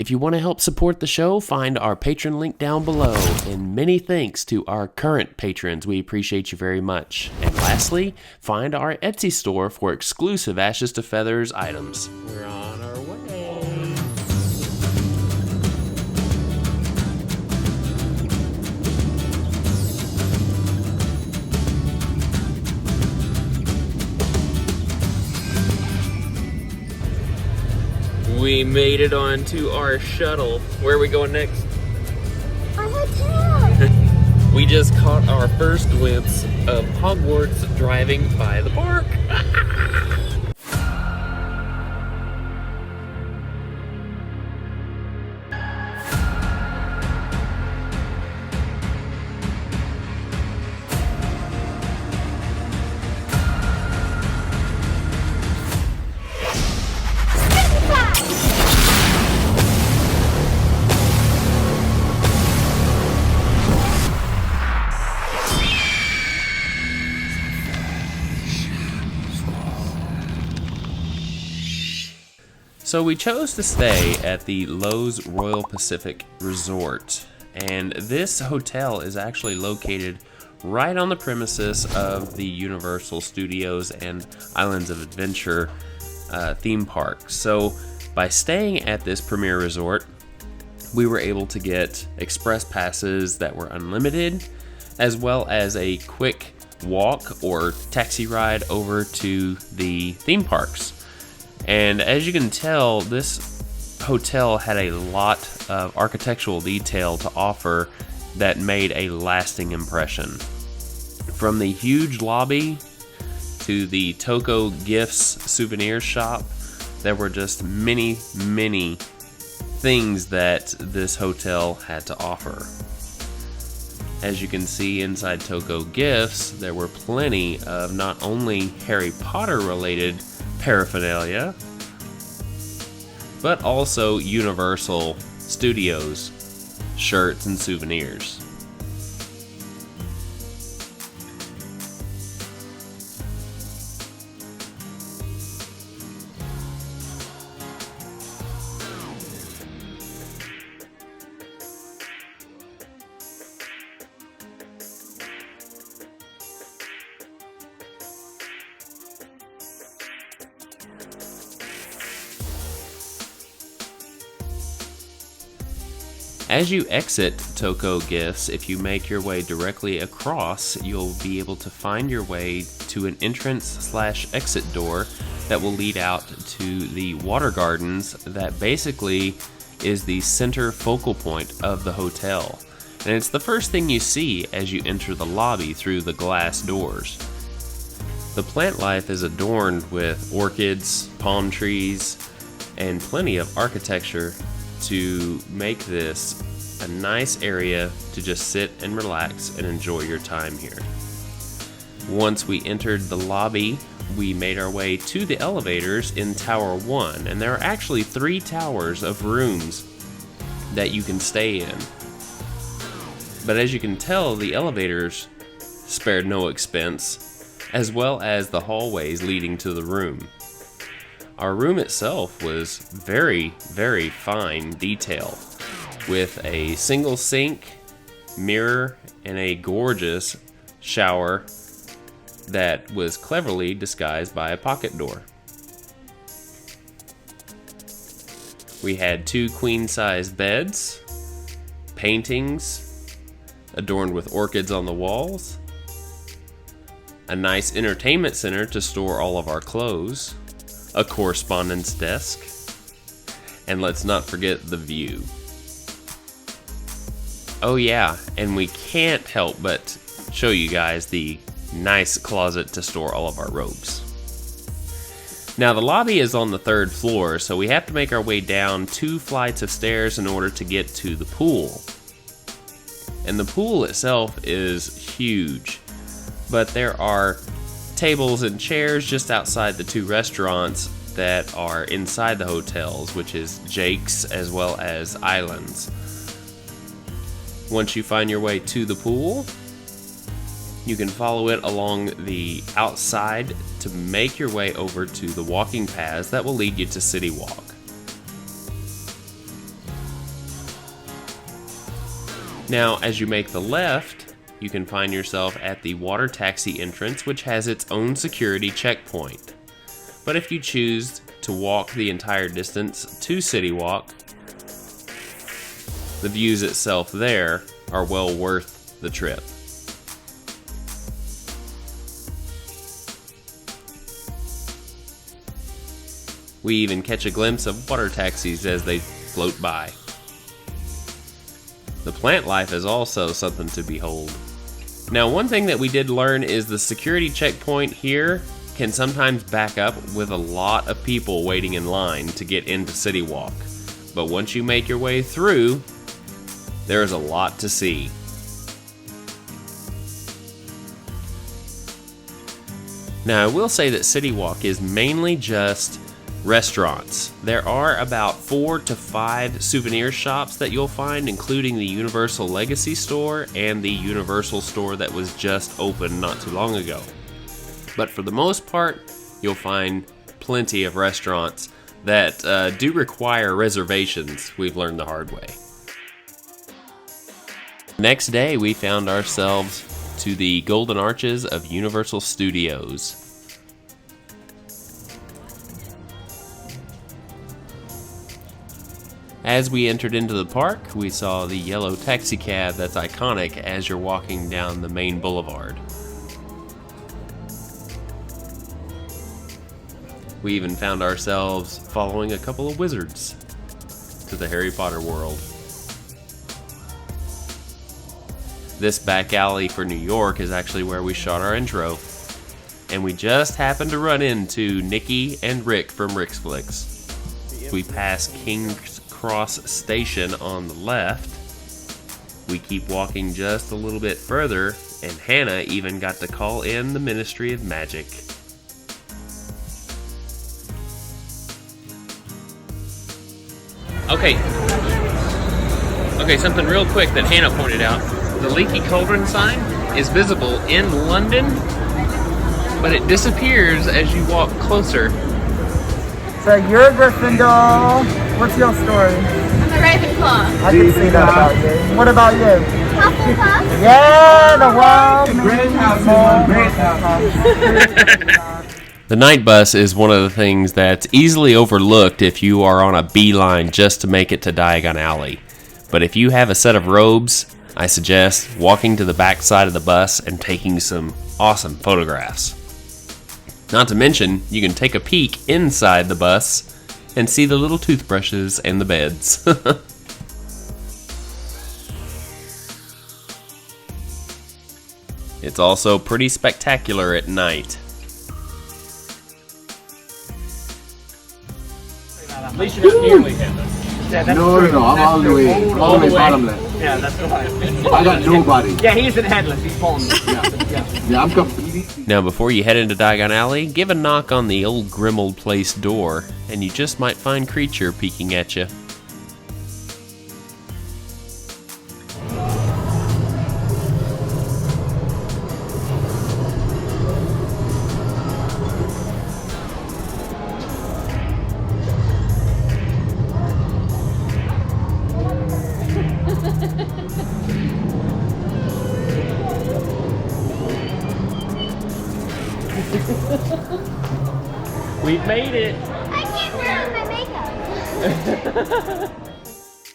If you want to help support the show, find our patron link down below. And many thanks to our current patrons. We appreciate you very much. And lastly, find our Etsy store for exclusive Ashes to Feathers items. We're on our way. We made it onto our shuttle. Where are we going next? Our hotel! We just caught our first glimpse of Hogwarts driving by the park. So we chose to stay at the Lowe's Royal Pacific Resort, and this hotel is actually located right on the premises of the Universal Studios and Islands of Adventure theme park. So by staying at this premier resort, we were able to get express passes that were unlimited, as well as a quick walk or taxi ride over to the theme parks. And as you can tell, this hotel had a lot of architectural detail to offer that made a lasting impression. From the huge lobby to the Toko Gifts souvenir shop, there were just many things that this hotel had to offer. As you can see inside Toko Gifts, there were plenty of not only Harry Potter related paraphernalia, but also Universal Studios shirts and souvenirs. As you exit Toko Gifts, if you make your way directly across, you'll be able to find your way to an entrance/exit door that will lead out to the water gardens that basically is the center focal point of the hotel. And it's the first thing you see as you enter the lobby through the glass doors. The plant life is adorned with orchids, palm trees, and plenty of architecture to make this a nice area to just sit and relax and enjoy your time here. Once we entered the lobby, we made our way to the elevators in Tower 1, and there are actually 3 towers of rooms that you can stay in. But as you can tell, the elevators spared no expense, as well as the hallways leading to the room. Our room itself was very fine detail, with a single sink, mirror, and a gorgeous shower that was cleverly disguised by a pocket door. We had 2 queen-size beds, paintings adorned with orchids on the walls, a nice entertainment center to store all of our clothes, a correspondence desk, and let's not forget the view. Oh yeah, and we can't help but show you guys the nice closet to store all of our robes. Now the lobby is on the 3rd floor, so we have to make our way down 2 flights of stairs in order to get to the pool. And the pool itself is huge, but there are tables and chairs just outside the 2 restaurants that are inside the hotels, which is Jake's as well as Islands. Once you find your way to the pool, you can follow it along the outside to make your way over to the walking paths that will lead you to City Walk. Now, as you make the left, you can find yourself at the water taxi entrance, which has its own security checkpoint. But if you choose to walk the entire distance to City Walk, the views itself there are well worth the trip. We even catch a glimpse of water taxis as they float by. The plant life is also something to behold. Now, one thing that we did learn is the security checkpoint here can sometimes back up with a lot of people waiting in line to get into City Walk. But once you make your way through, there is a lot to see. Now, I will say that City Walk is mainly just restaurants. There are about 4 to 5 souvenir shops that you'll find, including the Universal Legacy store and the Universal store that was just opened not too long ago. But for the most part, you'll find plenty of restaurants that do require reservations. We've learned the hard way. Next day, we found ourselves to the Golden Arches of Universal Studios. As we entered into the park, we saw the yellow taxi cab that's iconic as you're walking down the main boulevard. We even found ourselves following a couple of wizards to the Harry Potter world. This back alley for New York is actually where we shot our intro, and we just happened to run into Nikki and Rick from Rick's Flicks. We pass King's Cross Station on the left. We keep walking just a little bit further, and Hannah even got to call in the Ministry of Magic. Okay, something real quick that Hannah pointed out. The Leaky Cauldron sign is visible in London, but it disappears as you walk closer. So you're a Gryffindor. What's your story? I'm a Ravenclaw. I can see that about you. What about you? Hufflepuff. Yeah, the world. Great house. The night bus is one of the things that's easily overlooked if you are on a beeline just to make it to Diagon Alley. But if you have a set of robes, I suggest walking to the back side of the bus and taking some awesome photographs. Not to mention, you can take a peek inside the bus and see the little toothbrushes and the beds. It's also pretty spectacular at night. At least you're not nearly headless. Yeah, that's no, I'm all the way bottom left. Yeah, that's right. I got nobody. Yeah, he isn't headless. He's falling. Yeah, I'm completely. Now, before you head into Diagon Alley, give a knock on the old Grimmauld Place door, and you just might find Creature peeking at you. We've made it! I can't put on my makeup.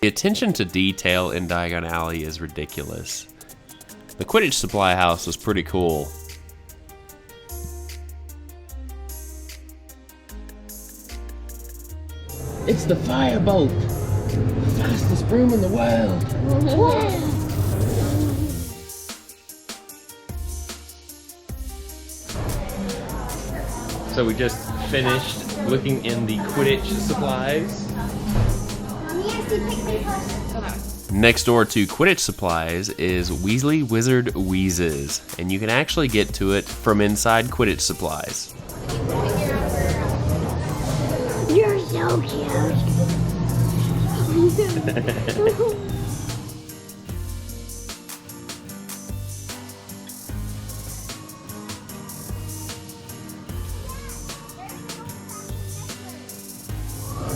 The attention to detail in Diagon Alley is ridiculous. The Quidditch supply house was pretty cool. It's the firebolt! The fastest broom in the world! So we just finished looking in the Quidditch supplies. Next door to Quidditch supplies is Weasley Wizard Wheezes, and you can actually get to it from inside Quidditch supplies. You're so cute.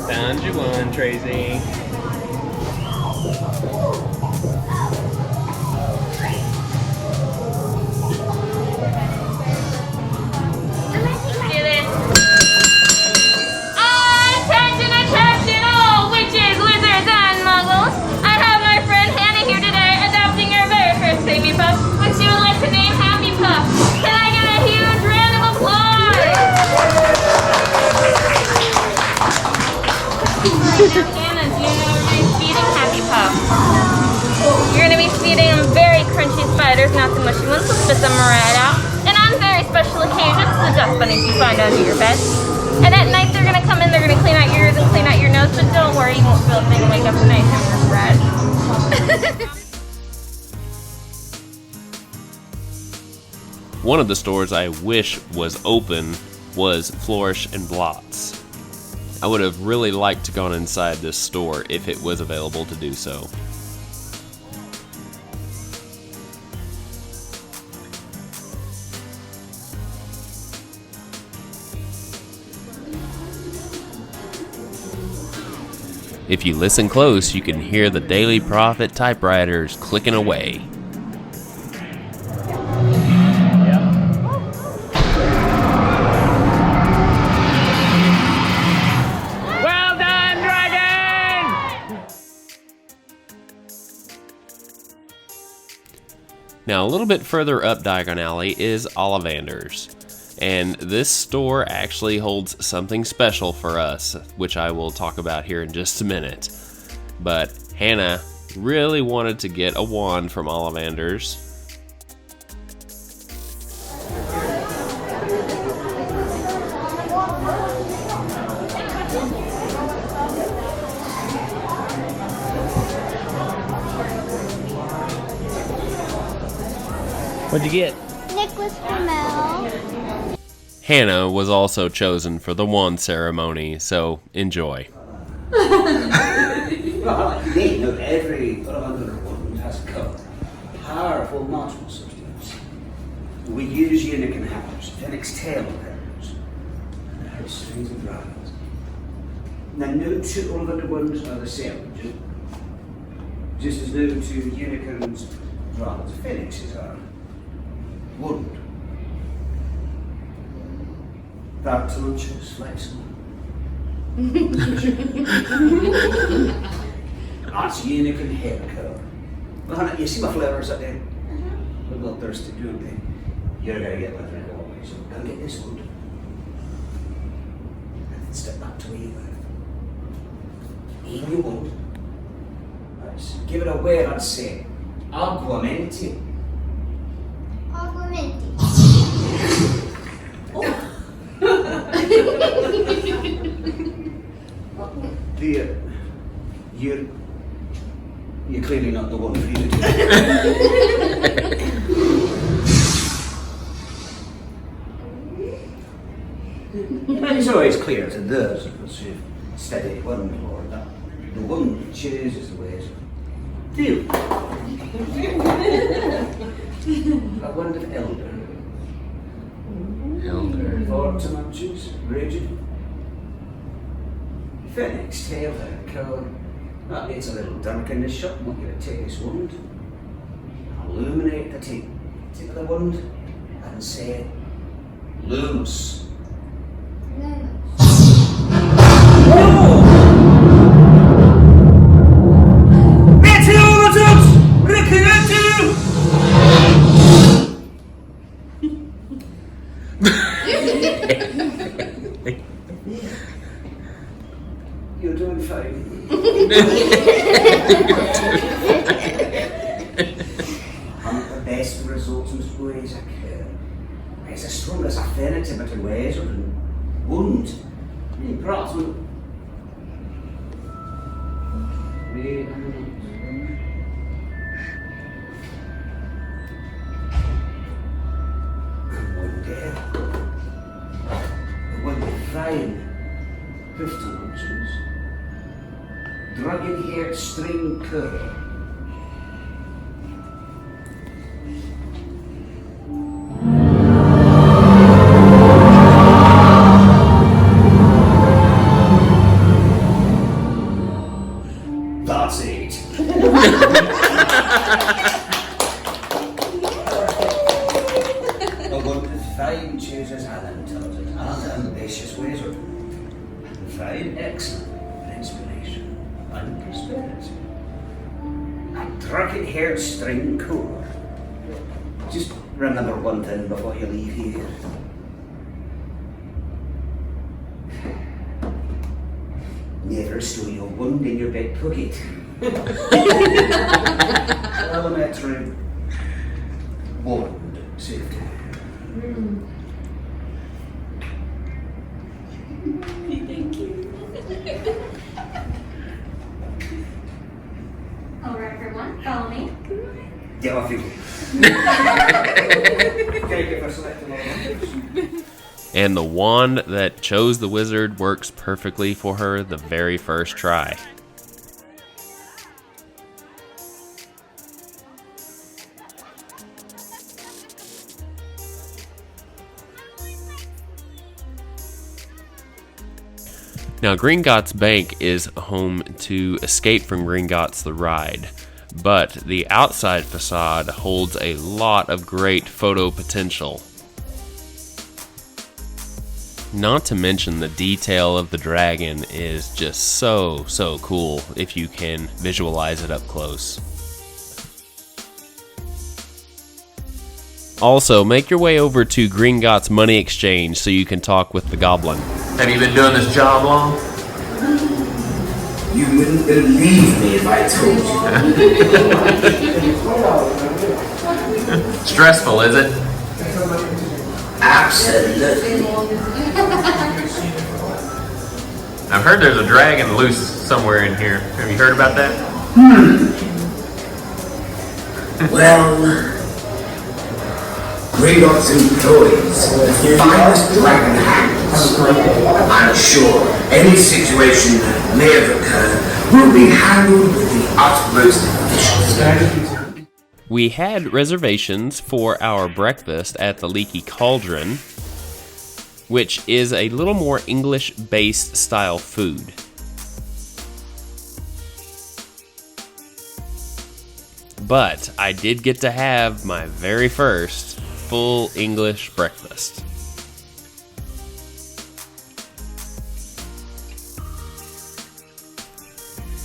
Found you one, Tracy. find under your bed. And at night they're gonna come in, they're gonna clean out your ears and clean out your nose, but don't worry, you won't feel a thing and wake up tonight and you're scratch. One of the stores I wish was open was Flourish and Blots. I would have really liked to gone inside this store if it was available to do so. If you listen close, you can hear the Daily Prophet typewriters clicking away. Well done, dragon! Now, a little bit further up Diagon Alley is Ollivander's. And this store actually holds something special for us, which I will talk about here in just a minute. But Hannah really wanted to get a wand from Ollivander's. What'd you get? Nicholas Flamel. Hannah was also chosen for the wand ceremony, so enjoy. Well, they know every Ollivander wand has a powerful magical substance. We use unicorn hammers, phoenix tail hammers, and our strings of dragons. Now, no two Ollivander wands are the same, just as no two unicorns, dragons, phoenixes are. Wand. That touches flexible. That's unicorn hair color. Well, Hannah, you see my flowers up there? They're a little thirsty, don't they? You're gonna get with it always. So go get this one. And then step back to where you live. In you won't. Let's give it a word, I'd say. Aguamenti. Augmenti. Dear, you're clearly not the one for you to do. It's always clear to those of us who've studied one Lord that the one chooses the ways of do. A wand of elder. Elder. Fortunatus, rigid. Phoenix tail hair colour. That needs a little dark in the shop. I'm not going to take this wand. Illuminate the tip of the wand and say Lumus. You're doing fine. One of the best results in ways occur. It's as strong as a phoenix in better ways or wound. Perhaps we'll one day, when we find Purdon, dragon-haired string curl. That's it. The one that fine chooses an intelligent and ambitious wizard. Fine, excellent for inspiration and prosperity. A dragon-haired string core. Just remember one thing before you leave here. Never stow your wand in your bed pocket. Elementary wand safety. Follow me. Yeah, I think. Okay, if I select a lot of And the wand that chose the wizard works perfectly for her the very first try. Now, Gringotts Bank is home to Escape from Gringotts the Ride, but the outside facade holds a lot of great photo potential. Not to mention the detail of the dragon is just so cool if you can visualize it up close. Also, make your way over to Gringotts Money Exchange so you can talk with the goblin. Have you been doing this job long? You wouldn't believe me if I told you. Stressful, is it? Absolutely. I've heard there's a dragon loose somewhere in here. Have you heard about that? Well, Gringotts employs the finest dragon hands. I'm sure any situation that may have occurred will be handled with the utmost efficiency. We had reservations for our breakfast at the Leaky Cauldron, which is a little more English-based style food. But I did get to have my very first full English breakfast.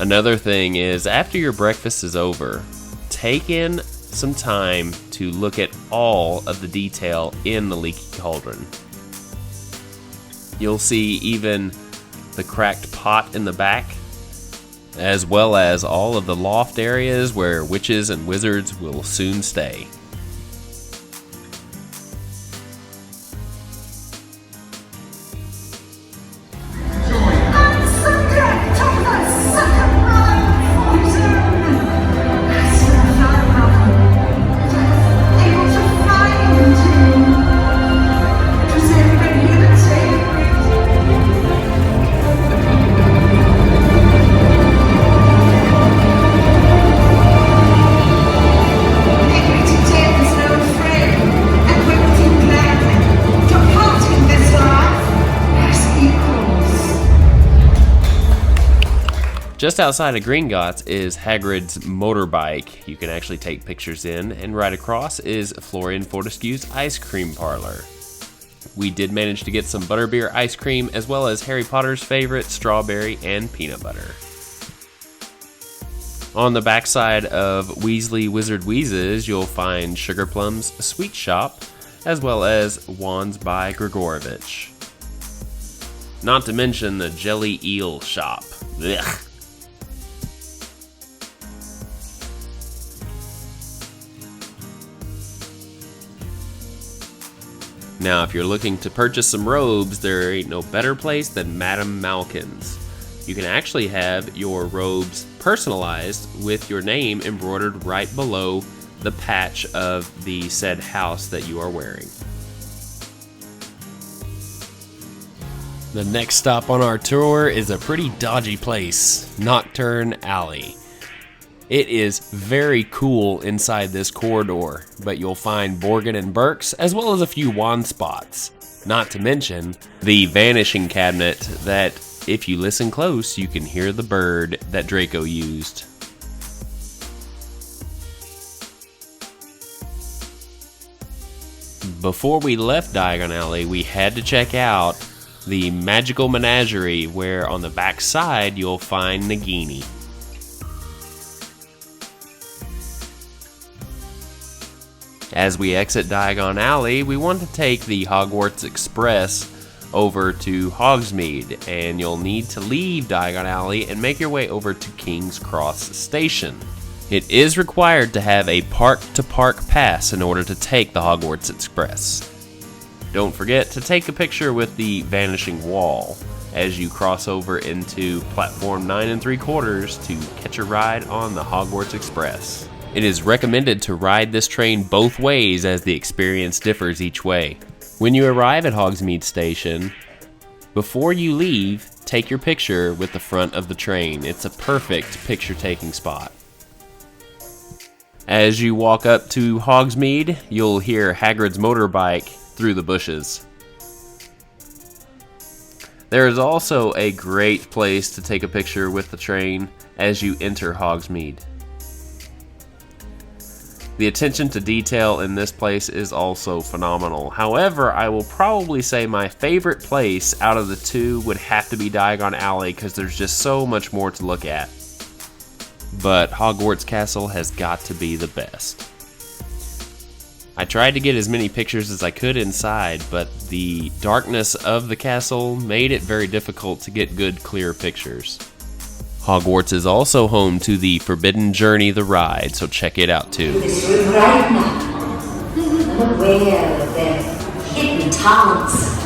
Another thing is, after your breakfast is over, take in some time to look at all of the detail in the Leaky Cauldron. You'll see even the cracked pot in the back, as well as all of the loft areas where witches and wizards will soon stay. Just outside of Gringotts is Hagrid's motorbike you can actually take pictures in, and right across is Florian Fortescue's ice cream parlor. We did manage to get some butterbeer ice cream as well as Harry Potter's favorite strawberry and peanut butter. On the backside of Weasley Wizard Wheezes, you'll find Sugar Plum's Sweet Shop as well as Wands by Grigorovich. Not to mention the Jelly Eel Shop. Ugh. Now, if you're looking to purchase some robes, there ain't no better place than Madame Mulkens. You can actually have your robes personalized with your name embroidered right below the patch of the said house that you are wearing. The next stop on our tour is a pretty dodgy place, Nocturne Alley. It is very cool inside this corridor, but you'll find Borgin and Burks as well as a few wand spots. Not to mention the vanishing cabinet that, if you listen close, you can hear the bird that Draco used. Before we left Diagon Alley, we had to check out the Magical Menagerie, where on the back side you'll find Nagini. As we exit Diagon Alley, we want to take the Hogwarts Express over to Hogsmeade, and you'll need to leave Diagon Alley and make your way over to King's Cross Station. It is required to have a park-to-park pass in order to take the Hogwarts Express. Don't forget to take a picture with the Vanishing Wall. as you cross over into platform 9 3/4 to catch a ride on the Hogwarts Express. It is recommended to ride this train both ways as the experience differs each way. When you arrive at Hogsmeade Station, before you leave, take your picture with the front of the train. It's a perfect picture-taking spot. As you walk up to Hogsmeade, you'll hear Hagrid's motorbike through the bushes. There is also a great place to take a picture with the train as you enter Hogsmeade. The attention to detail in this place is also phenomenal. However, I will probably say my favorite place out of the two would have to be Diagon Alley because there's just so much more to look at. But Hogwarts Castle has got to be the best. I tried to get as many pictures as I could inside, but the darkness of the castle made it very difficult to get good, clear pictures. Hogwarts is also home to the Forbidden Journey the ride, so check it out too. This room right now. I'm aware of their hidden talents.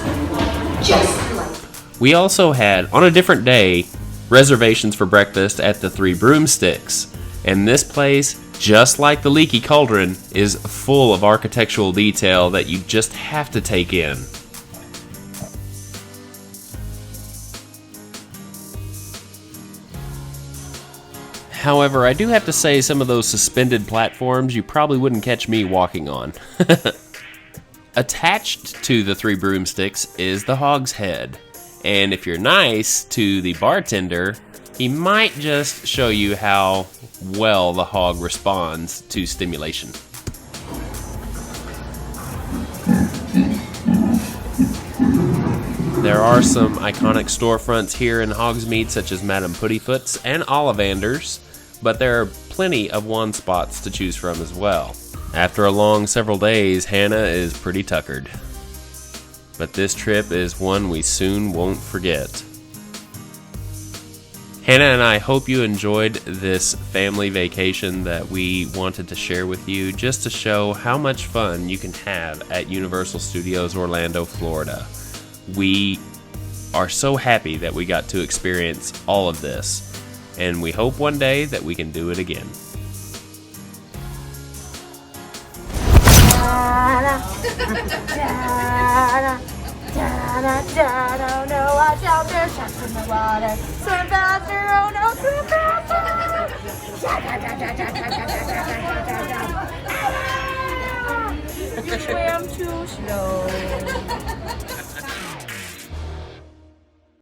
Just like... We also had, on a different day, reservations for breakfast at the Three Broomsticks, and this place, just like the Leaky Cauldron, is full of architectural detail that you just have to take in. However, I do have to say some of those suspended platforms you probably wouldn't catch me walking on. Attached to the Three Broomsticks is the Hog's Head, and if you're nice to the bartender, he might just show you how well the hog responds to stimulation. There are some iconic storefronts here in Hogsmeade, such as Madame Puddifoot's and Ollivander's, but there are plenty of wand spots to choose from as well. After a long several days, Hannah is pretty tuckered. But this trip is one we soon won't forget. Hannah and I hope you enjoyed this family vacation that we wanted to share with you, just to show how much fun you can have at Universal Studios Orlando, Florida. We are so happy that we got to experience all of this, and we hope one day that we can do it again. Watch out, there's sharks in the water. Swim faster, oh no, swim faster. You swam too slow.